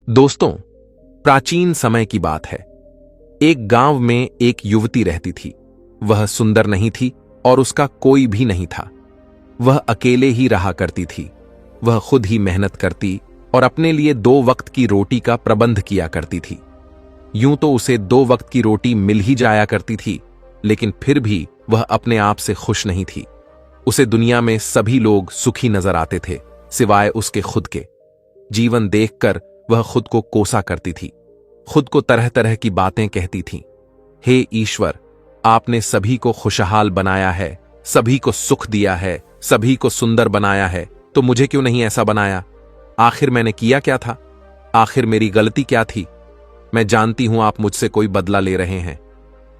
दोस्तों, प्राचीन समय की बात है। एक गांव में एक युवती रहती थी। वह सुंदर नहीं थी और उसका कोई भी नहीं था। वह अकेले ही रहा करती थी। वह खुद ही मेहनत करती और अपने लिए 2 वक्त की रोटी का प्रबंध किया करती थी। यूं तो उसे 2 वक्त की रोटी मिल ही जाया करती थी, लेकिन फिर भी वह अपने आप से खुश नहीं थी। उसे दुनिया में सभी लोग सुखी नजर आते थे, सिवाय उसके खुद के। जीवन देखकर वह खुद को कोसा करती थी। खुद को तरह तरह की बातें कहती थी। हे ईश्वर, आपने सभी को खुशहाल बनाया है, सभी को सुख दिया है, सभी को सुंदर बनाया है, तो मुझे क्यों नहीं ऐसा बनाया? आखिर मैंने किया क्या था? आखिर मेरी गलती क्या थी? मैं जानती हूं आप मुझसे कोई बदला ले रहे हैं।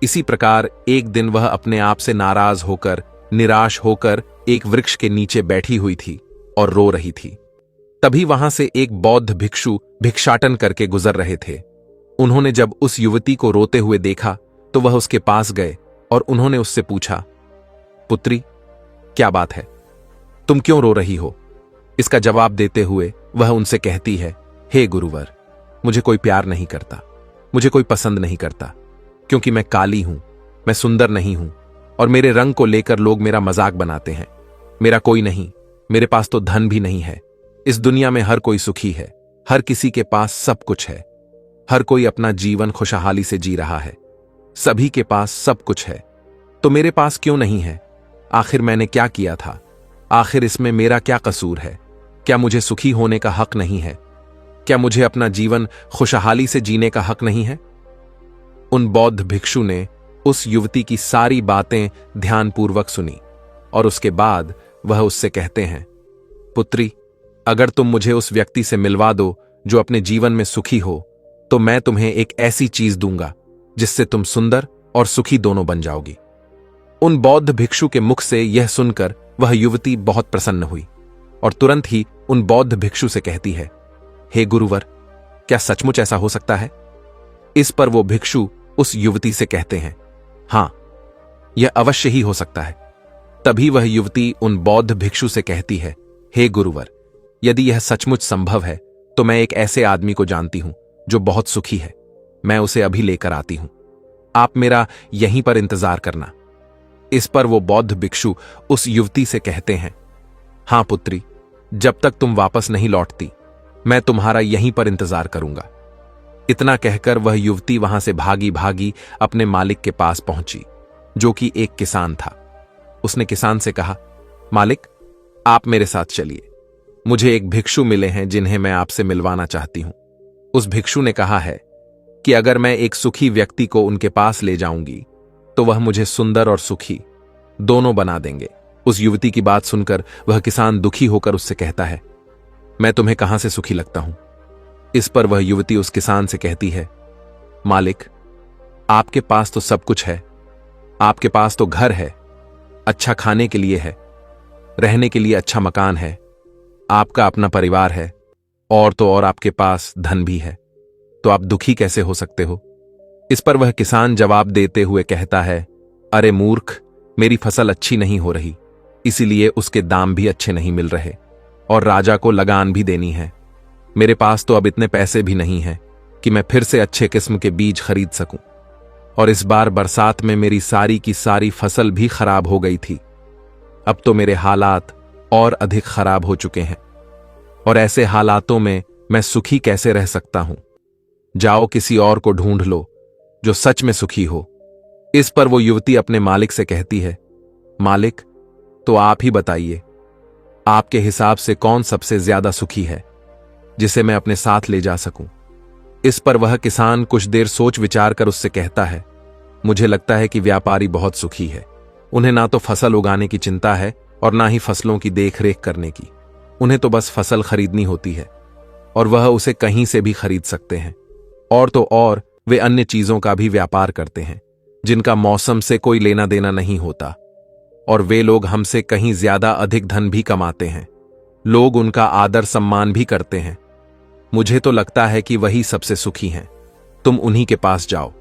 इसी प्रकार एक दिन वह अपने आप से नाराज होकर, निराश होकर एक वृक्ष के नीचे बैठी हुई थी और रो रही थी। तभी वहां से एक बौद्ध भिक्षु भिक्षाटन करके गुजर रहे थे। उन्होंने जब उस युवती को रोते हुए देखा तो वह उसके पास गए और उन्होंने उससे पूछा, पुत्री, क्या बात है? तुम क्यों रो रही हो? इसका जवाब देते हुए वह उनसे कहती है, हे गुरुवर, मुझे कोई प्यार नहीं करता, मुझे कोई पसंद नहीं करता, क्योंकि मैं काली हूं, मैं सुंदर नहीं हूं और मेरे रंग को लेकर लोग मेरा मजाक बनाते हैं। मेरा कोई नहीं, मेरे पास तो धन भी नहीं है। इस दुनिया में हर कोई सुखी है, हर किसी के पास सब कुछ है, हर कोई अपना जीवन खुशहाली से जी रहा है, सभी के पास सब कुछ है, तो मेरे पास क्यों नहीं है? आखिर मैंने क्या किया था? आखिर इसमें मेरा क्या कसूर है? क्या मुझे सुखी होने का हक नहीं है? क्या मुझे अपना जीवन खुशहाली से जीने का हक नहीं है? उन बौद्ध भिक्षु ने उस युवती की सारी बातें ध्यानपूर्वक सुनी और उसके बाद वह उससे कहते हैं, पुत्री, अगर तुम मुझे उस व्यक्ति से मिलवा दो जो अपने जीवन में सुखी हो, तो मैं तुम्हें एक ऐसी चीज दूंगा जिससे तुम सुंदर और सुखी दोनों बन जाओगी। उन बौद्ध भिक्षु के मुख से यह सुनकर वह युवती बहुत प्रसन्न हुई और तुरंत ही उन बौद्ध भिक्षु से कहती है, हे गुरुवर, क्या सचमुच ऐसा हो सकता है? इस पर वो भिक्षु उस युवती से कहते हैं, हां, यह अवश्य ही हो सकता है। तभी वह युवती उन बौद्ध भिक्षु से कहती है, हे गुरुवर, यदि यह सचमुच संभव है तो मैं एक ऐसे आदमी को जानती हूं जो बहुत सुखी है। मैं उसे अभी लेकर आती हूं। आप मेरा यहीं पर इंतजार करना। इस पर वो बौद्ध भिक्षु उस युवती से कहते हैं, हां पुत्री, जब तक तुम वापस नहीं लौटती मैं तुम्हारा यहीं पर इंतजार करूंगा। इतना कहकर वह युवती वहां से भागी भागी अपने मालिक के पास पहुंची, जो कि एक किसान था। उसने किसान से कहा, मालिक, आप मेरे साथ चलिए, मुझे एक भिक्षु मिले हैं जिन्हें मैं आपसे मिलवाना चाहती हूं। उस भिक्षु ने कहा है कि अगर मैं एक सुखी व्यक्ति को उनके पास ले जाऊंगी तो वह मुझे सुंदर और सुखी दोनों बना देंगे। उस युवती की बात सुनकर वह किसान दुखी होकर उससे कहता है, मैं तुम्हें कहां से सुखी लगता हूं? इस पर वह युवती उस किसान से कहती है, मालिक, आपके पास तो सब कुछ है, आपके पास तो घर है, अच्छा खाने के लिए है, रहने के लिए अच्छा मकान है, आपका अपना परिवार है और तो और आपके पास धन भी है, तो आप दुखी कैसे हो सकते हो? इस पर वह किसान जवाब देते हुए कहता है, अरे मूर्ख, मेरी फसल अच्छी नहीं हो रही, इसीलिए उसके दाम भी अच्छे नहीं मिल रहे और राजा को लगान भी देनी है। मेरे पास तो अब इतने पैसे भी नहीं हैं कि मैं फिर से अच्छे किस्म के बीज खरीद सकूं, और इस बार बरसात में मेरी सारी की सारी फसल भी खराब हो गई थी। अब तो मेरे हालात और अधिक खराब हो चुके हैं और ऐसे हालातों में मैं सुखी कैसे रह सकता हूं? जाओ किसी और को ढूंढ लो जो सच में सुखी हो। इस पर वो युवती अपने मालिक से कहती है, मालिक, तो आप ही बताइए, आपके हिसाब से कौन सबसे ज्यादा सुखी है जिसे मैं अपने साथ ले जा सकूं? इस पर वह किसान कुछ देर सोच विचार कर उससे कहता है, मुझे लगता है कि व्यापारी बहुत सुखी है। उन्हें ना तो फसल उगाने की चिंता है और ना ही फसलों की देखरेख करने की। उन्हें तो बस फसल खरीदनी होती है और वह उसे कहीं से भी खरीद सकते हैं, और तो और वे अन्य चीजों का भी व्यापार करते हैं जिनका मौसम से कोई लेना देना नहीं होता, और वे लोग हमसे कहीं ज्यादा अधिक धन भी कमाते हैं। लोग उनका आदर सम्मान भी करते हैं। मुझे तो लगता है कि वही सबसे सुखी हैं। तुम उन्हीं के पास जाओ।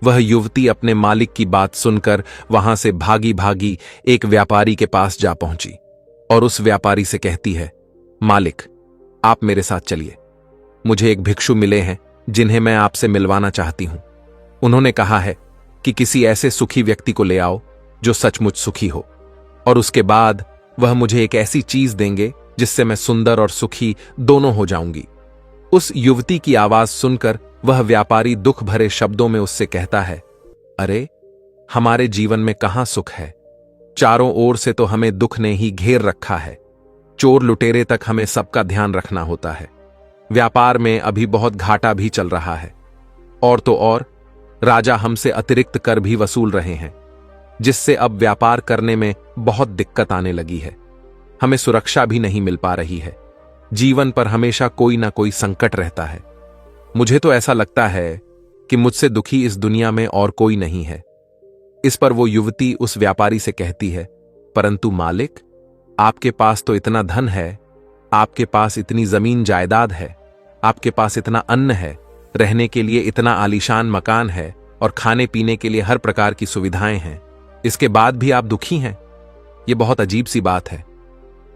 वह युवती अपने मालिक की बात सुनकर वहां से भागी भागी एक व्यापारी के पास जा पहुंची और उस व्यापारी से कहती है, मालिक, आप मेरे साथ चलिए, मुझे एक भिक्षु मिले हैं जिन्हें मैं आपसे मिलवाना चाहती हूं। उन्होंने कहा है कि किसी ऐसे सुखी व्यक्ति को ले आओ जो सचमुच सुखी हो, और उसके बाद वह मुझे एक ऐसी चीज देंगे जिससे मैं सुंदर और सुखी दोनों हो जाऊंगी। उस युवती की आवाज सुनकर वह व्यापारी दुख भरे शब्दों में उससे कहता है, अरे हमारे जीवन में कहां सुख है? चारों ओर से तो हमें दुख ने ही घेर रखा है। चोर लुटेरे तक हमें सबका ध्यान रखना होता है। व्यापार में अभी बहुत घाटा भी चल रहा है, और तो और राजा हमसे अतिरिक्त कर भी वसूल रहे हैं, जिससे अब व्यापार करने में बहुत दिक्कत आने लगी है। हमें सुरक्षा भी नहीं मिल पा रही है। जीवन पर हमेशा कोई ना कोई संकट रहता है। मुझे तो ऐसा लगता है कि मुझसे दुखी इस दुनिया में और कोई नहीं है। इस पर वो युवती उस व्यापारी से कहती है, परंतु मालिक, आपके पास तो इतना धन है, आपके पास इतनी जमीन जायदाद है, आपके पास इतना अन्न है, रहने के लिए इतना आलीशान मकान है और खाने पीने के लिए हर प्रकार की सुविधाएं हैं, इसके बाद भी आप दुखी हैं। यह बहुत अजीब सी बात है।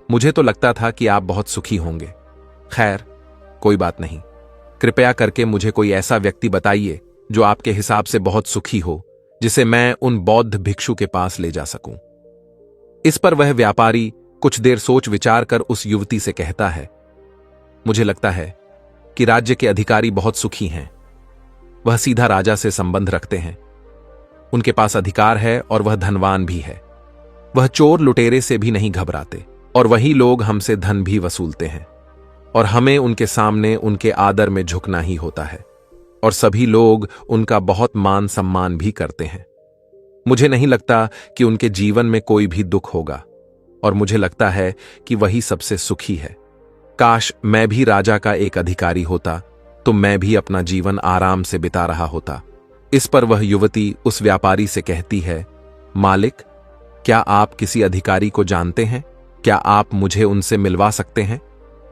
मुझे तो लगता था कि आप बहुत सुखी होंगे। खैर, कोई बात नहीं। कृपया करके मुझे कोई ऐसा व्यक्ति बताइए जो आपके हिसाब से बहुत सुखी हो, जिसे मैं उन बौद्ध भिक्षु के पास ले जा सकूं। इस पर वह व्यापारी कुछ देर सोच विचार कर उस युवती से कहता है, मुझे लगता है कि राज्य के अधिकारी बहुत सुखी हैं। वह सीधा राजा से संबंध रखते हैं। उनके पास अधिकार है और वह धनवान भी है। वह चोर लुटेरे से भी नहीं घबराते, और वही लोग हमसे धन भी वसूलते हैं, और हमें उनके सामने उनके आदर में झुकना ही होता है, और सभी लोग उनका बहुत मान सम्मान भी करते हैं। मुझे नहीं लगता कि उनके जीवन में कोई भी दुख होगा, और मुझे लगता है कि वही सबसे सुखी है। काश मैं भी राजा का एक अधिकारी होता तो मैं भी अपना जीवन आराम से बिता रहा होता। इस पर वह युवती उस व्यापारी से कहती है, मालिक, क्या आप किसी अधिकारी को जानते हैं? क्या आप मुझे उनसे मिलवा सकते हैं?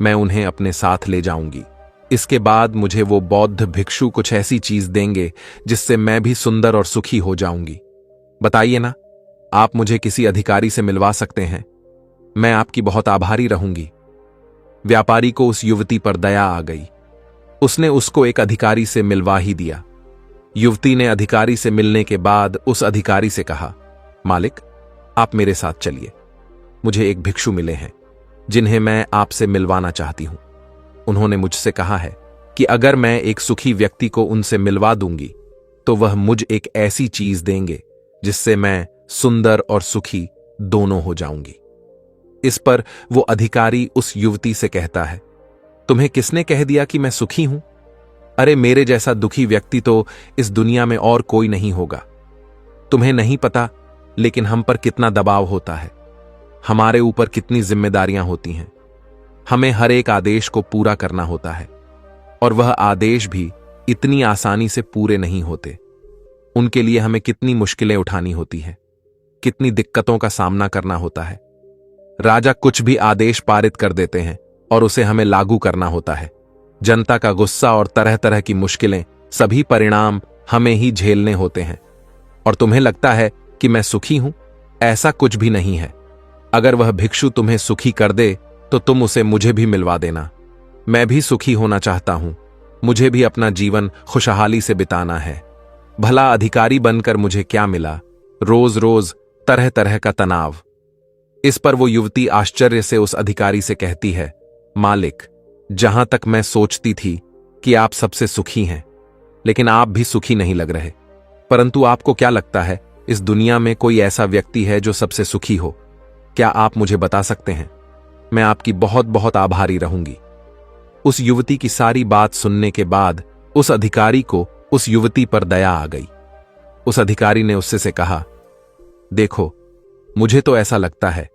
मैं उन्हें अपने साथ ले जाऊंगी। इसके बाद मुझे वो बौद्ध भिक्षु कुछ ऐसी चीज देंगे जिससे मैं भी सुंदर और सुखी हो जाऊंगी। बताइए ना, आप मुझे किसी अधिकारी से मिलवा सकते हैं? मैं आपकी बहुत आभारी रहूंगी। व्यापारी को उस युवती पर दया आ गई। उसने उसको एक अधिकारी से मिलवा ही दिया। युवती ने अधिकारी से मिलने के बाद उस अधिकारी से कहा, मालिक, आप मेरे साथ चलिए। मुझे एक भिक्षु मिले हैं जिन्हें मैं आपसे मिलवाना चाहती हूं। उन्होंने मुझसे कहा है कि अगर मैं एक सुखी व्यक्ति को उनसे मिलवा दूंगी तो वह मुझ एक ऐसी चीज देंगे जिससे मैं सुंदर और सुखी दोनों हो जाऊंगी। इस पर वो अधिकारी उस युवती से कहता है, तुम्हें किसने कह दिया कि मैं सुखी हूं? अरे मेरे जैसा दुखी व्यक्ति तो इस दुनिया में और कोई नहीं होगा। तुम्हें नहीं पता, लेकिन हम पर कितना दबाव होता है, हमारे ऊपर कितनी जिम्मेदारियां होती हैं। हमें हर एक आदेश को पूरा करना होता है, और वह आदेश भी इतनी आसानी से पूरे नहीं होते। उनके लिए हमें कितनी मुश्किलें उठानी होती हैं, कितनी दिक्कतों का सामना करना होता है। राजा कुछ भी आदेश पारित कर देते हैं और उसे हमें लागू करना होता है। जनता का गुस्सा और तरह तरह की मुश्किलें, सभी परिणाम हमें ही झेलने होते हैं। और तुम्हें लगता है कि मैं सुखी हूं? ऐसा कुछ भी नहीं है। अगर वह भिक्षु तुम्हें सुखी कर दे तो तुम उसे मुझे भी मिलवा देना। मैं भी सुखी होना चाहता हूं। मुझे भी अपना जीवन खुशहाली से बिताना है। भला अधिकारी बनकर मुझे क्या मिला? रोज रोज तरह तरह का तनाव। इस पर वो युवती आश्चर्य से उस अधिकारी से कहती है, मालिक, जहां तक मैं सोचती थी कि आप सबसे सुखी हैं, लेकिन आप भी सुखी नहीं लग रहे। परंतु आपको क्या लगता है, इस दुनिया में कोई ऐसा व्यक्ति है जो सबसे सुखी हो? क्या आप मुझे बता सकते हैं? मैं आपकी बहुत बहुत आभारी रहूंगी। उस युवती की सारी बात सुनने के बाद उस अधिकारी को उस युवती पर दया आ गई। उस अधिकारी ने उससे से कहा, देखो, मुझे तो ऐसा लगता है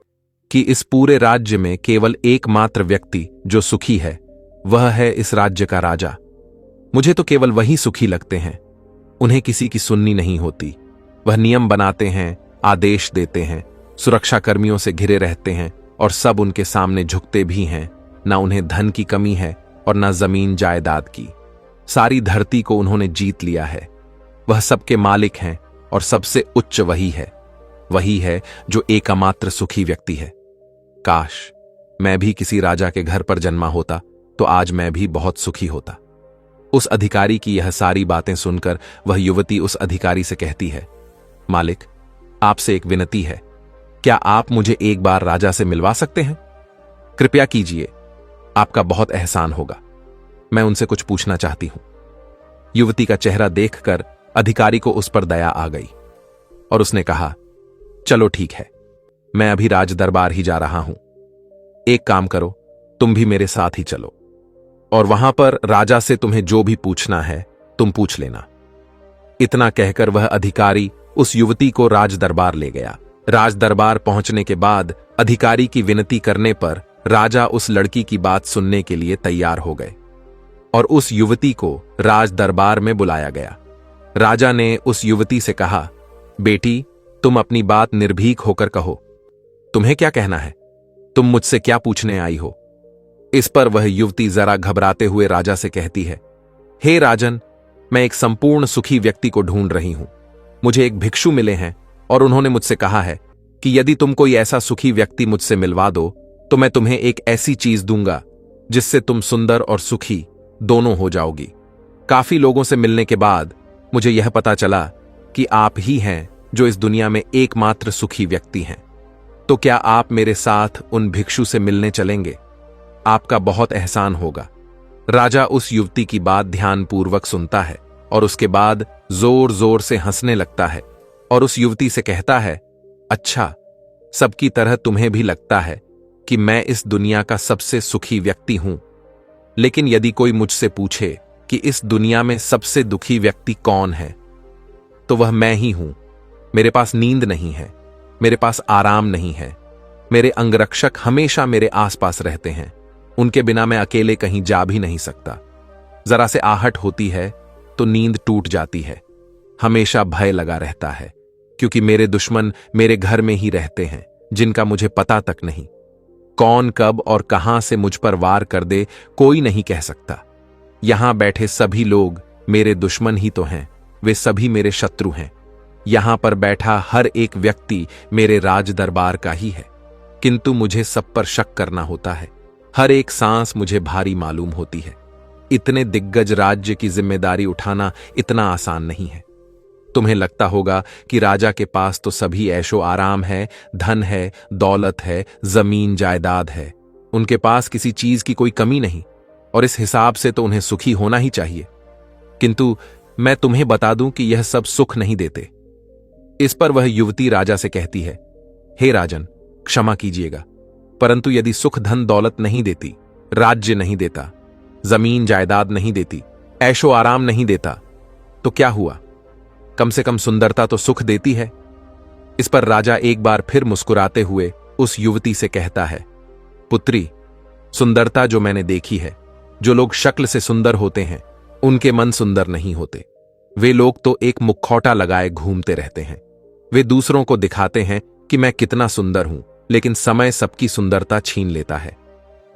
कि इस पूरे राज्य में केवल एकमात्र व्यक्ति जो सुखी है वह है इस राज्य का राजा। मुझे तो केवल वही सुखी लगते हैं। उन्हें किसी की सुननी नहीं होती। वह नियम बनाते हैं, आदेश देते हैं, सुरक्षा कर्मियों से घिरे रहते हैं और सब उनके सामने झुकते भी हैं। ना उन्हें धन की कमी है और ना जमीन जायदाद की। सारी धरती को उन्होंने जीत लिया है। वह सबके मालिक हैं और सबसे उच्च वही है जो एकमात्र सुखी व्यक्ति है। काश मैं भी किसी राजा के घर पर जन्मा होता तो आज मैं भी बहुत सुखी होता। उस अधिकारी की यह सारी बातें सुनकर वह युवती उस अधिकारी से कहती है, मालिक, आपसे एक विनती है, क्या आप मुझे एक बार राजा से मिलवा सकते हैं? कृपया कीजिए, आपका बहुत एहसान होगा। मैं उनसे कुछ पूछना चाहती हूं। युवती का चेहरा देखकर अधिकारी को उस पर दया आ गई और उसने कहा, चलो ठीक है, मैं अभी राज दरबार ही जा रहा हूं। एक काम करो, तुम भी मेरे साथ ही चलो और वहां पर राजा से तुम्हें जो भी पूछना है तुम पूछ लेना। इतना कहकर वह अधिकारी उस युवती को राज दरबार ले गया। राज दरबार पहुंचने के बाद अधिकारी की विनती करने पर राजा उस लड़की की बात सुनने के लिए तैयार हो गए और उस युवती को राज दरबार में बुलाया गया। राजा ने उस युवती से कहा, बेटी, तुम अपनी बात निर्भीक होकर कहो, तुम्हें क्या कहना है? तुम मुझसे क्या पूछने आई हो? इस पर वह युवती जरा घबराते हुए राजा से कहती है, हे राजन, मैं एक संपूर्ण सुखी व्यक्ति को ढूंढ रही हूं। मुझे एक भिक्षु मिले हैं और उन्होंने मुझसे कहा है कि यदि तुम कोई ऐसा सुखी व्यक्ति मुझसे मिलवा दो तो मैं तुम्हें एक ऐसी चीज दूंगा जिससे तुम सुंदर और सुखी दोनों हो जाओगी। काफी लोगों से मिलने के बाद मुझे यह पता चला कि आप ही हैं जो इस दुनिया में एकमात्र सुखी व्यक्ति हैं। तो क्या आप मेरे साथ उन भिक्षु से मिलने चलेंगे? आपका बहुत एहसान होगा। राजा उस युवती की बात ध्यानपूर्वक सुनता है और उसके बाद जोर जोर से हंसने लगता है और उस युवती से कहता है, अच्छा, सबकी तरह तुम्हें भी लगता है कि मैं इस दुनिया का सबसे सुखी व्यक्ति हूं, लेकिन यदि कोई मुझसे पूछे कि इस दुनिया में सबसे दुखी व्यक्ति कौन है, तो वह मैं ही हूं। मेरे पास नींद नहीं है, मेरे पास आराम नहीं है, मेरे अंगरक्षक हमेशा मेरे आसपास रहते हैं, उनके बिना मैं अकेले कहीं जा भी नहीं सकता। जरा से आहट होती है तो नींद टूट जाती है। हमेशा भय लगा रहता है क्योंकि मेरे दुश्मन मेरे घर में ही रहते हैं, जिनका मुझे पता तक नहीं। कौन कब और कहां से मुझ पर वार कर दे कोई नहीं कह सकता। यहां बैठे सभी लोग मेरे दुश्मन ही तो हैं, वे सभी मेरे शत्रु हैं। यहां पर बैठा हर एक व्यक्ति मेरे राज दरबार का ही है, किंतु मुझे सब पर शक करना होता है। हर एक सांस मुझे भारी मालूम होती है। इतने दिग्गज राज्य की जिम्मेदारी उठाना इतना आसान नहीं है। तुम्हें लगता होगा कि राजा के पास तो सभी ऐशो आराम है, धन है, दौलत है, जमीन जायदाद है, उनके पास किसी चीज की कोई कमी नहीं और इस हिसाब से तो उन्हें सुखी होना ही चाहिए। किंतु मैं तुम्हें बता दूं कि यह सब सुख नहीं देते। इस पर वह युवती राजा से कहती है, हे राजन, क्षमा कीजिएगा, परंतु यदि सुख धन दौलत नहीं देती, राज्य नहीं देता, जमीन जायदाद नहीं देती, ऐशो आराम नहीं देता, तो क्या हुआ? कम से कम सुंदरता तो सुख देती है। इस पर राजा एक बार फिर मुस्कुराते हुए उस युवती से कहता है, पुत्री, सुंदरता जो मैंने देखी है, जो लोग शक्ल से सुंदर होते हैं उनके मन सुंदर नहीं होते। वे लोग तो एक मुखौटा लगाए घूमते रहते हैं। वे दूसरों को दिखाते हैं कि मैं कितना सुंदर हूं, लेकिन समय सबकी सुंदरता छीन लेता है।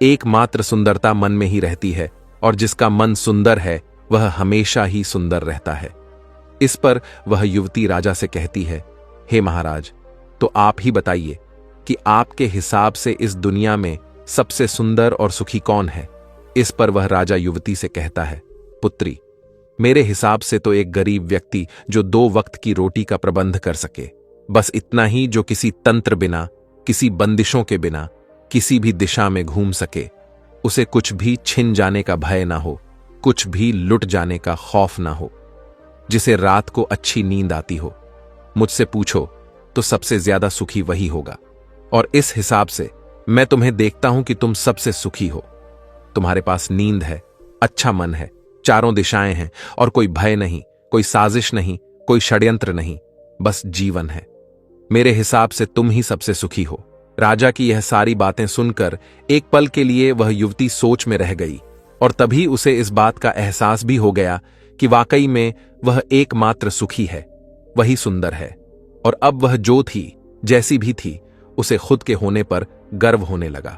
एकमात्र सुंदरता मन में ही रहती है और जिसका मन सुंदर है वह हमेशा ही सुंदर रहता है। इस पर वह युवती राजा से कहती है, हे महाराज, तो आप ही बताइए कि आपके हिसाब से इस दुनिया में सबसे सुंदर और सुखी कौन है? इस पर वह राजा युवती से कहता है, पुत्री, मेरे हिसाब से तो एक गरीब व्यक्ति जो 2 वक्त की रोटी का प्रबंध कर सके, बस इतना ही, जो किसी तंत्र बिना, किसी बंदिशों के बिना किसी भी दिशा में घूम सके, उसे कुछ भी छिन जाने का भय ना हो, कुछ भी लुट जाने का खौफ ना हो, जिसे रात को अच्छी नींद आती हो। मुझसे पूछो तो सबसे ज्यादा सुखी वही होगा। और इस हिसाब से मैं तुम्हें देखता हूं कि तुम सबसे सुखी हो। तुम्हारे पास नींद है, अच्छा मन है, चारों दिशाएं हैं और कोई भय नहीं, कोई साजिश नहीं, कोई षड्यंत्र नहीं, बस जीवन है। मेरे हिसाब से तुम ही सबसे सुखी हो। राजा की यह सारी बातें सुनकर एक पल के लिए वह युवती सोच में रह गई और तभी उसे इस बात का एहसास भी हो गया कि वाकई में वह एकमात्र सुखी है, वही सुंदर है। और अब वह जो थी, जैसी भी थी, उसे खुद के होने पर गर्व होने लगा।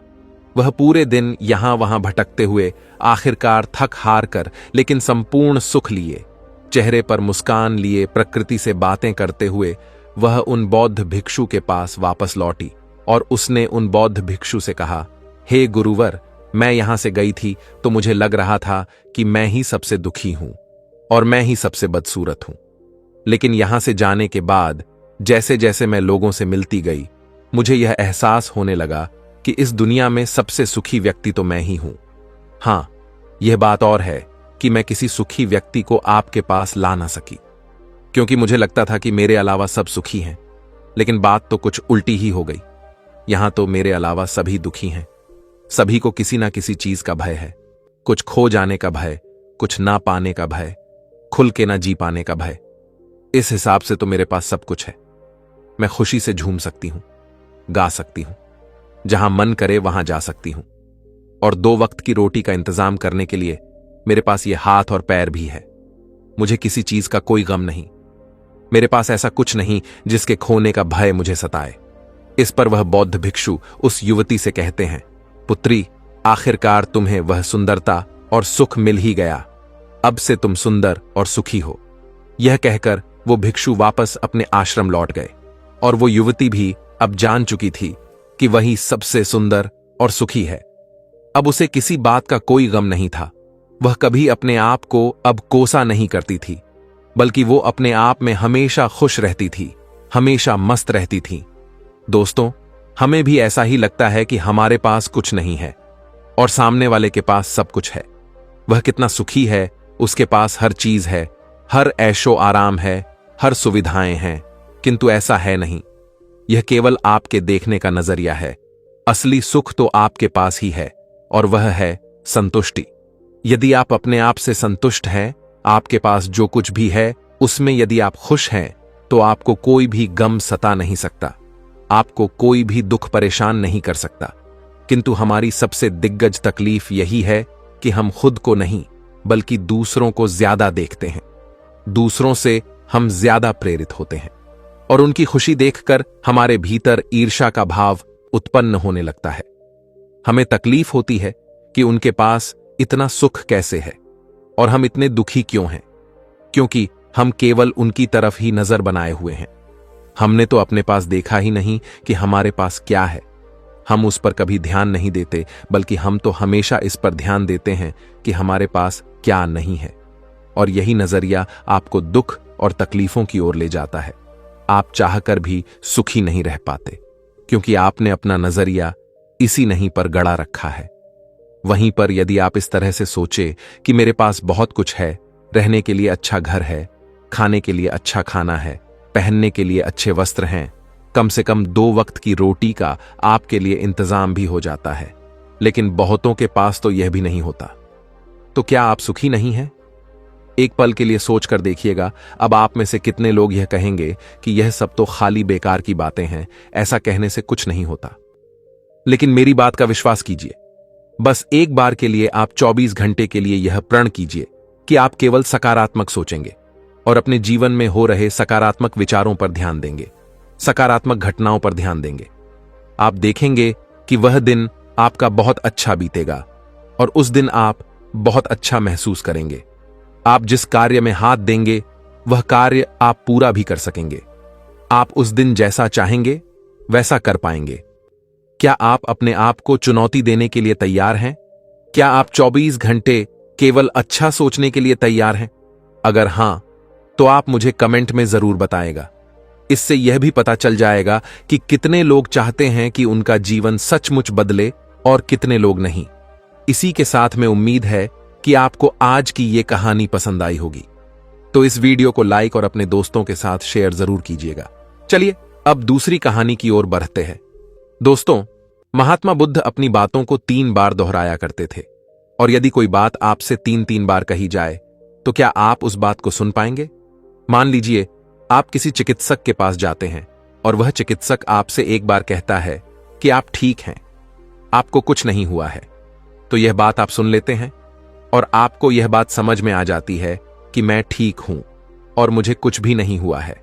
वह पूरे दिन यहां वहां भटकते हुए आखिरकार थक हार कर, लेकिन संपूर्ण सुख लिए, चेहरे पर मुस्कान लिए, प्रकृति से बातें करते हुए वह उन बौद्ध भिक्षु के पास वापस लौटी और उसने उन बौद्ध भिक्षु से कहा, हे गुरुवर, मैं यहां से गई थी तो मुझे लग रहा था कि मैं ही सबसे दुखी हूं और मैं ही सबसे बदसूरत हूं। लेकिन यहां से जाने के बाद जैसे जैसे मैं लोगों से मिलती गई, मुझे यह एहसास होने लगा कि इस दुनिया में सबसे सुखी व्यक्ति तो मैं ही हूं। हां, यह बात और है कि मैं किसी सुखी व्यक्ति को आपके पास ला ना सकी, क्योंकि मुझे लगता था कि मेरे अलावा सब सुखी हैं। लेकिन बात तो कुछ उल्टी ही हो गई। यहां तो मेरे अलावा सभी दुखी हैं। सभी को किसी ना किसी चीज का भय है। कुछ खो जाने का भय, कुछ ना पाने का भय, खुल के ना जी पाने का भय। इस हिसाब से तो मेरे पास सब कुछ है। मैं खुशी से झूम सकती हूं, गा सकती हूं, जहां मन करे वहां जा सकती हूं, और 2 वक्त की रोटी का इंतजाम करने के लिए मेरे पास ये हाथ और पैर भी है। मुझे किसी चीज का कोई गम नहीं। मेरे पास ऐसा कुछ नहीं जिसके खोने का भय मुझे सताए। इस पर वह बौद्ध भिक्षु उस युवती से कहते हैं, पुत्री, आखिरकार तुम्हें वह सुंदरता और सुख मिल ही गया। अब से तुम सुंदर और सुखी हो। यह कहकर वो भिक्षु वापस अपने आश्रम लौट गए, और वो युवती भी अब जान चुकी थी कि वही सबसे सुंदर और सुखी है। अब उसे किसी बात का कोई गम नहीं था। वह कभी अपने आप को अब कोसा नहीं करती थी, बल्कि वो अपने आप में हमेशा खुश रहती थी, हमेशा मस्त रहती थी। दोस्तों, हमें भी ऐसा ही लगता है कि हमारे पास कुछ नहीं है और सामने वाले के पास सब कुछ है। वह कितना सुखी है, उसके पास हर चीज है, हर ऐशो आराम है, हर सुविधाएं हैं। किंतु ऐसा है नहीं। यह केवल आपके देखने का नजरिया है। असली सुख तो आपके पास ही है, और वह है संतुष्टि। यदि आप अपने आप से संतुष्ट हैं, आपके पास जो कुछ भी है उसमें यदि आप खुश हैं, तो आपको कोई भी गम सता नहीं सकता, आपको कोई भी दुख परेशान नहीं कर सकता। किंतु हमारी सबसे दिग्गज तकलीफ यही है कि हम खुद को नहीं बल्कि दूसरों को ज्यादा देखते हैं। दूसरों से हम ज्यादा प्रेरित होते हैं, और उनकी खुशी देखकर हमारे भीतर ईर्ष्या का भाव उत्पन्न होने लगता है। हमें तकलीफ होती है कि उनके पास इतना सुख कैसे है और हम इतने दुखी क्यों हैं, क्योंकि हम केवल उनकी तरफ ही नजर बनाए हुए हैं। हमने तो अपने पास देखा ही नहीं कि हमारे पास क्या है। हम उस पर कभी ध्यान नहीं देते, बल्कि हम तो हमेशा इस पर ध्यान देते हैं कि हमारे पास क्या नहीं है। और यही नजरिया आपको दुख और तकलीफों की ओर ले जाता है। आप चाहकर भी सुखी नहीं रह पाते, क्योंकि आपने अपना नजरिया इसी नहीं पर गड़ा रखा है। वहीं पर यदि आप इस तरह से सोचे कि मेरे पास बहुत कुछ है, रहने के लिए अच्छा घर है, खाने के लिए अच्छा खाना है, पहनने के लिए अच्छे वस्त्र हैं, कम से कम 2 वक्त की रोटी का आपके लिए इंतजाम भी हो जाता है, लेकिन बहुतों के पास तो यह भी नहीं होता, तो क्या आप सुखी नहीं हैं? एक पल के लिए सोच कर देखिएगा। अब आप में से कितने लोग यह कहेंगे कि यह सब तो खाली बेकार की बातें हैं, ऐसा कहने से कुछ नहीं होता। लेकिन मेरी बात का विश्वास कीजिए। बस एक बार के लिए आप 24 घंटे के लिए यह प्रण कीजिए कि आप केवल सकारात्मक सोचेंगे और अपने जीवन में हो रहे सकारात्मक विचारों पर ध्यान देंगे, सकारात्मक घटनाओं पर ध्यान देंगे। आप देखेंगे कि वह दिन आपका बहुत अच्छा बीतेगा, और उस दिन आप बहुत अच्छा महसूस करेंगे। आप जिस कार्य में हाथ देंगे वह कार्य आप पूरा भी कर सकेंगे। आप उस दिन जैसा चाहेंगे वैसा कर पाएंगे। क्या आप अपने आप को चुनौती देने के लिए तैयार हैं? क्या आप 24 घंटे केवल अच्छा सोचने के लिए तैयार हैं? अगर हां, तो आप मुझे कमेंट में जरूर बताएगा। इससे यह भी पता चल जाएगा कि कितने लोग चाहते हैं कि उनका जीवन सचमुच बदले और कितने लोग नहीं। इसी के साथ में उम्मीद है कि आपको आज की ये कहानी पसंद आई होगी। तो इस वीडियो को लाइक और अपने दोस्तों के साथ शेयर जरूर कीजिएगा। चलिए अब दूसरी कहानी की ओर बढ़ते हैं। दोस्तों, महात्मा बुद्ध अपनी बातों को 3 बार दोहराया करते थे, और यदि कोई बात आपसे 3-3 बार कही जाए तो क्या आप उस बात को सुन पाएंगे? मान लीजिए आप किसी चिकित्सक के पास जाते हैं और वह चिकित्सक आपसे एक बार कहता है कि आप ठीक हैं, आपको कुछ नहीं हुआ है। तो यह बात आप सुन लेते हैं और आपको यह बात समझ में आ जाती है कि मैं ठीक हूं और मुझे कुछ भी नहीं हुआ है।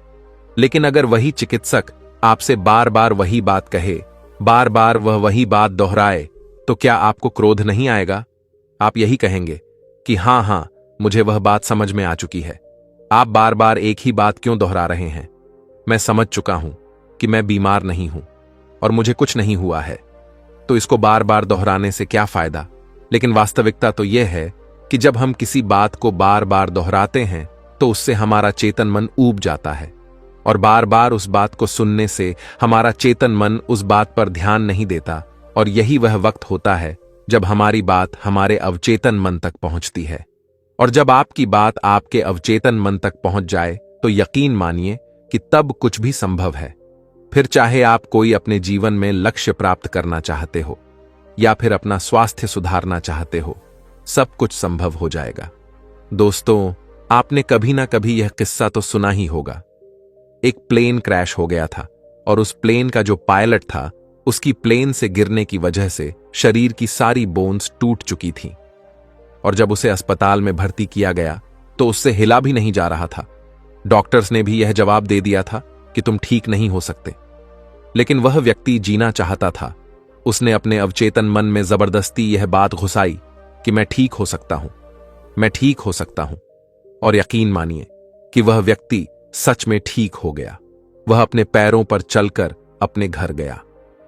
लेकिन अगर वही चिकित्सक आपसे बार बार वही बात कहे, बार बार वह वही बात दोहराए, तो क्या आपको क्रोध नहीं आएगा? आप यही कहेंगे कि हां हां, मुझे वह बात समझ में आ चुकी है। आप बार बार एक ही बात क्यों दोहरा रहे हैं? मैं समझ चुका हूं कि मैं बीमार नहीं हूं और मुझे कुछ नहीं हुआ है, तो इसको बार बार दोहराने से क्या फायदा? लेकिन वास्तविकता तो यह है कि जब हम किसी बात को बार बार दोहराते हैं तो उससे हमारा चेतन मन ऊब जाता है, और बार बार उस बात को सुनने से हमारा चेतन मन उस बात पर ध्यान नहीं देता, और यही वह वक्त होता है जब हमारी बात हमारे अवचेतन मन तक पहुंचती है। और जब आपकी बात आपके अवचेतन मन तक पहुंच जाए तो यकीन मानिए कि तब कुछ भी संभव है। फिर चाहे आप कोई अपने जीवन में लक्ष्य प्राप्त करना चाहते हो या फिर अपना स्वास्थ्य सुधारना चाहते हो, सब कुछ संभव हो जाएगा। दोस्तों, आपने कभी ना कभी यह किस्सा तो सुना ही होगा। एक प्लेन क्रैश हो गया था और उस प्लेन का जो पायलट था, उसकी प्लेन से गिरने की वजह से शरीर की सारी बोन्स टूट चुकी थीं, और जब उसे अस्पताल में भर्ती किया गया तो उससे हिला भी नहीं जा रहा था। डॉक्टर्स ने भी यह जवाब दे दिया था कि तुम ठीक नहीं हो सकते। लेकिन वह व्यक्ति जीना चाहता था। उसने अपने अवचेतन मन में जबरदस्ती यह बात घुसाई कि मैं ठीक हो सकता हूं, मैं ठीक हो सकता हूं। और यकीन मानिए कि वह व्यक्ति सच में ठीक हो गया। वह अपने पैरों पर चलकर अपने घर गया।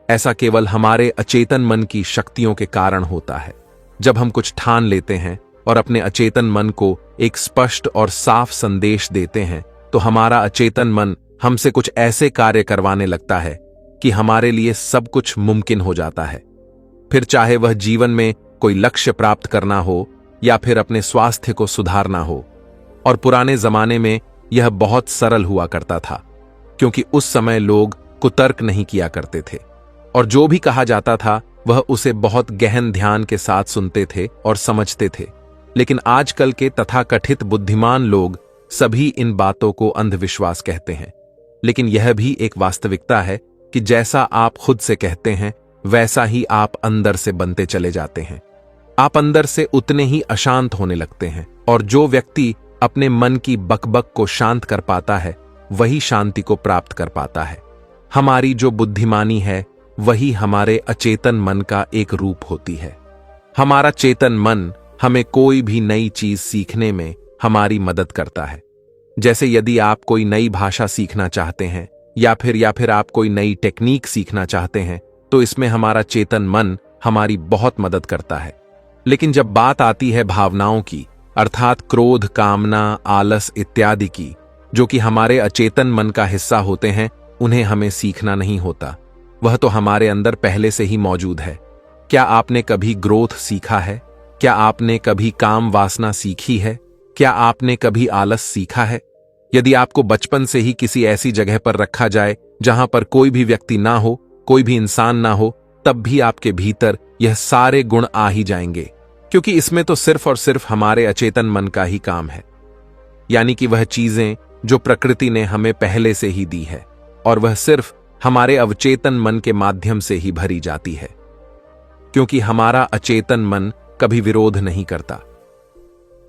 ऐसा केवल हमारे अचेतन मन की शक्तियों के कारण होता है। जब हम कुछ ठान लेते हैं और अपने अचेतन मन को एक स्पष्ट और साफ संदेश देते हैं, तो हमारा अचेतन मन हमसे कुछ ऐसे कार्य करवाने लगता है कि हमारे लिए सब कुछ मुमकिन हो जाता है। फिर चाहे वह जीवन में कोई लक्ष्य प्राप्त करना हो या फिर अपने स्वास्थ्य को सुधारना हो। और पुराने जमाने में यह बहुत सरल हुआ करता था, क्योंकि उस समय लोग कुतर्क नहीं किया करते थे, और जो भी कहा जाता था वह उसे बहुत गहन ध्यान के साथ सुनते थे और समझते थे। लेकिन आजकल के तथाकथित बुद्धिमान लोग सभी इन बातों को अंधविश्वास कहते हैं। लेकिन यह भी एक वास्तविकता है कि जैसा आप खुद से कहते हैं वैसा ही आप अंदर से बनते चले जाते हैं। आप अंदर से उतने ही अशांत होने लगते हैं, और जो व्यक्ति अपने मन की बकबक को शांत कर पाता है वही शांति को प्राप्त कर पाता है। हमारी जो बुद्धिमानी है वही हमारे अचेतन मन का एक रूप होती है। हमारा चेतन मन हमें कोई भी नई चीज सीखने में हमारी मदद करता है। जैसे यदि आप कोई नई भाषा सीखना चाहते हैं या फिर आप कोई नई टेक्निक सीखना चाहते हैं, तो इसमें हमारा चेतन मन हमारी बहुत मदद करता है। लेकिन जब बात आती है भावनाओं की, अर्थात क्रोध, कामना, आलस इत्यादि की, जो कि हमारे अचेतन मन का हिस्सा होते हैं, उन्हें हमें सीखना नहीं होता। वह तो हमारे अंदर पहले से ही मौजूद है। क्या आपने कभी ग्रोथ सीखा है? क्या आपने कभी काम वासना सीखी है? क्या आपने कभी आलस सीखा है? यदि आपको बचपन से ही किसी ऐसी जगह पर रखा जाए जहां पर कोई भी व्यक्ति ना हो, कोई भी इंसान ना हो, तब भी आपके भीतर यह सारे गुण आ ही जाएंगे, क्योंकि इसमें तो सिर्फ और सिर्फ हमारे अचेतन मन का ही काम है। यानी कि वह चीजें जो प्रकृति ने हमें पहले से ही दी है, और वह सिर्फ हमारे अवचेतन मन के माध्यम से ही भरी जाती है, क्योंकि हमारा अचेतन मन कभी विरोध नहीं करता।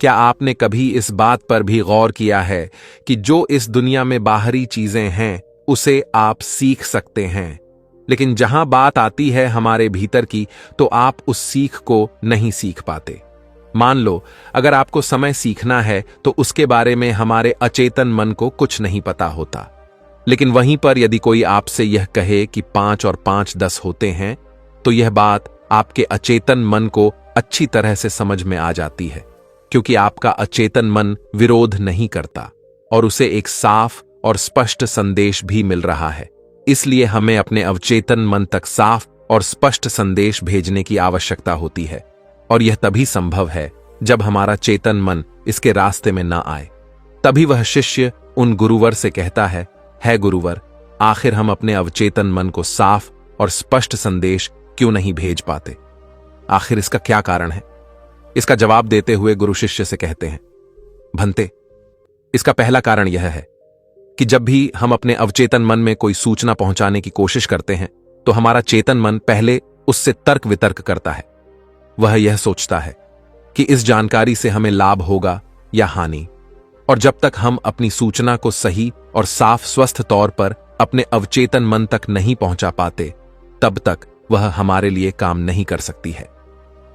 क्या आपने कभी इस बात पर भी गौर किया है कि जो इस दुनिया में बाहरी चीजें हैं उसे आप सीख सकते हैं, लेकिन जहां बात आती है हमारे भीतर की, तो आप उस सीख को नहीं सीख पाते। मान लो अगर आपको समय सीखना है तो उसके बारे में हमारे अचेतन मन को कुछ नहीं पता होता। लेकिन वहीं पर यदि कोई आपसे यह कहे कि 5 और 5 10 होते हैं, तो यह बात आपके अचेतन मन को अच्छी तरह से समझ में आ जाती है, क्योंकि आपका अचेतन मन विरोध नहीं करता और उसे एक साफ और स्पष्ट संदेश भी मिल रहा है। इसलिए हमें अपने अवचेतन मन तक साफ और स्पष्ट संदेश भेजने की आवश्यकता होती है, और यह तभी संभव है जब हमारा चेतन मन इसके रास्ते में ना आए। तभी वह शिष्य उन गुरुवर से कहता है गुरुवर, आखिर हम अपने अवचेतन मन को साफ और स्पष्ट संदेश क्यों नहीं भेज पाते? आखिर इसका क्या कारण है? इसका जवाब देते हुए गुरु शिष्य से कहते हैं, भंते, इसका पहला कारण यह है कि जब भी हम अपने अवचेतन मन में कोई सूचना पहुंचाने की कोशिश करते हैं, तो हमारा चेतन मन पहले उससे तर्क वितर्क करता है। वह यह सोचता है कि इस जानकारी से हमें लाभ होगा या हानि, और जब तक हम अपनी सूचना को सही और साफ स्वस्थ तौर पर अपने अवचेतन मन तक नहीं पहुंचा पाते, तब तक वह हमारे लिए काम नहीं कर सकती है।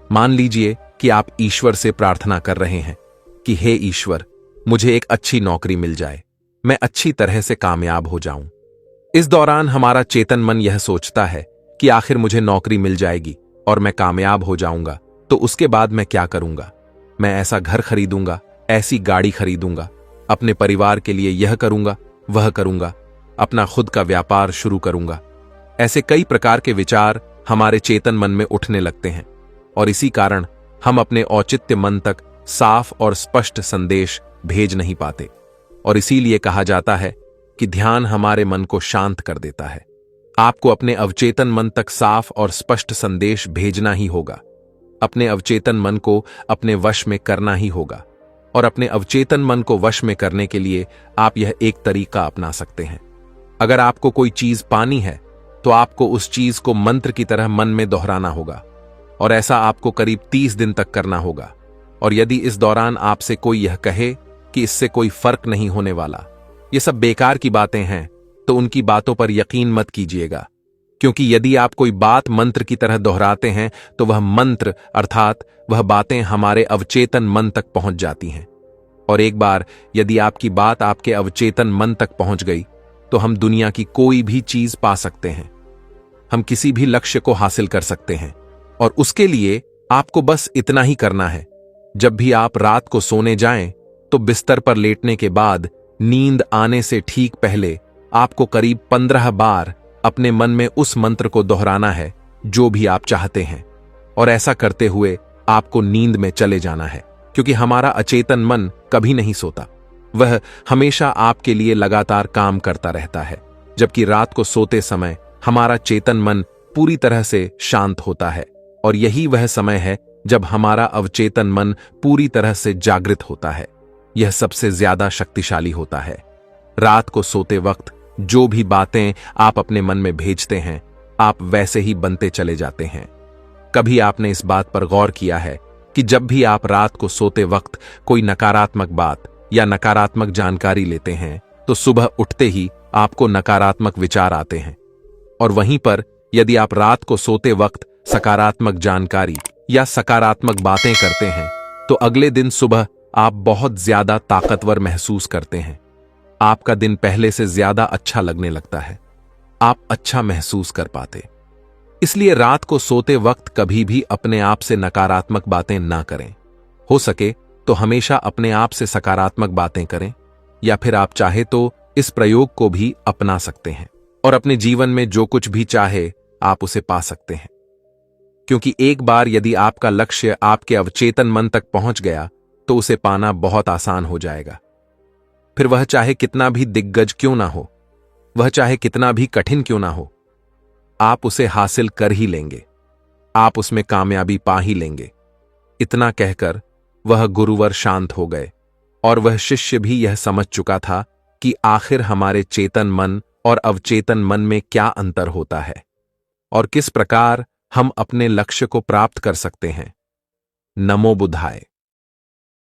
मान लीजिए कि आप ईश्वर से प्रार्थना कर रहे हैं कि हे ईश्वर, मुझे एक अच्छी नौकरी मिल जाए, मैं अच्छी तरह से कामयाब हो जाऊं। इस दौरान हमारा चेतन मन यह सोचता है कि आखिर मुझे नौकरी मिल जाएगी और मैं कामयाब हो जाऊंगा, तो उसके बाद मैं क्या करूंगा? मैं ऐसा घर खरीदूंगा, ऐसी गाड़ी खरीदूंगा, अपने परिवार के लिए यह करूंगा, वह करूंगा, अपना खुद का व्यापार शुरू करूंगा। ऐसे कई प्रकार के विचार हमारे चेतन मन में उठने लगते हैं और इसी कारण हम अपने औचित्य मन तक साफ और स्पष्ट संदेश भेज नहीं पाते। और इसीलिए कहा जाता है कि ध्यान हमारे मन को शांत कर देता है। आपको अपने अवचेतन मन तक साफ और स्पष्ट संदेश भेजना ही होगा। अपने अवचेतन मन को अपने वश में करना ही होगा। और अपने अवचेतन मन को वश में करने के लिए आप यह एक तरीका अपना सकते हैं। अगर आपको कोई चीज पानी है तो आपको उस चीज को मंत्र की तरह मन में दोहराना होगा और ऐसा आपको करीब 30 दिन तक करना होगा। और यदि इस दौरान आपसे कोई यह कहे कि इससे कोई फर्क नहीं होने वाला, ये सब बेकार की बातें हैं, तो उनकी बातों पर यकीन मत कीजिएगा। क्योंकि यदि आप कोई बात मंत्र की तरह दोहराते हैं तो वह मंत्र अर्थात वह बातें हमारे अवचेतन मन तक पहुंच जाती हैं। और एक बार यदि आपकी बात आपके अवचेतन मन तक पहुंच गई तो हम दुनिया की कोई भी चीज पा सकते हैं। हम किसी भी लक्ष्य को हासिल कर सकते हैं। और उसके लिए आपको बस इतना ही करना है। जब भी आप रात को सोने जाएं तो बिस्तर पर लेटने के बाद नींद आने से ठीक पहले आपको करीब 15 बार अपने मन में उस मंत्र को दोहराना है जो भी आप चाहते हैं। और ऐसा करते हुए आपको नींद में चले जाना है, क्योंकि हमारा अचेतन मन कभी नहीं सोता। वह हमेशा आपके लिए लगातार काम करता रहता है, जबकि रात को सोते समय हमारा चेतन मन पूरी तरह से शांत होता है। और यही वह समय है जब हमारा अवचेतन मन पूरी तरह से जागृत होता है। यह सबसे ज्यादा शक्तिशाली होता है। रात को सोते वक्त जो भी बातें आप अपने मन में भेजते हैं, आप वैसे ही बनते चले जाते हैं। कभी आपने इस बात पर गौर किया है कि जब भी आप रात को सोते वक्त कोई नकारात्मक बात या नकारात्मक जानकारी लेते हैं तो सुबह उठते ही आपको नकारात्मक विचार आते हैं। और वहीं पर यदि आप रात को सोते वक्त सकारात्मक जानकारी या सकारात्मक बातें करते हैं तो अगले दिन सुबह आप बहुत ज्यादा ताकतवर महसूस करते हैं। आपका दिन पहले से ज्यादा अच्छा लगने लगता है। आप अच्छा महसूस कर पाते। इसलिए रात को सोते वक्त कभी भी अपने आप से नकारात्मक बातें ना करें। हो सके तो हमेशा अपने आप से सकारात्मक बातें करें, या फिर आप चाहे तो इस प्रयोग को भी अपना सकते हैं और अपने जीवन में जो कुछ भी चाहे आप उसे पा सकते हैं। क्योंकि एक बार यदि आपका लक्ष्य आपके अवचेतन मन तक पहुंच गया तो उसे पाना बहुत आसान हो जाएगा। फिर वह चाहे कितना भी दिग्गज क्यों ना हो, वह चाहे कितना भी कठिन क्यों ना हो, आप उसे हासिल कर ही लेंगे। आप उसमें कामयाबी पा ही लेंगे। इतना कहकर वह गुरुवर शांत हो गए और वह शिष्य भी यह समझ चुका था कि आखिर हमारे चेतन मन और अवचेतन मन में क्या अंतर होता है और किस प्रकार हम अपने लक्ष्य को प्राप्त कर सकते हैं। नमो बुद्धाय।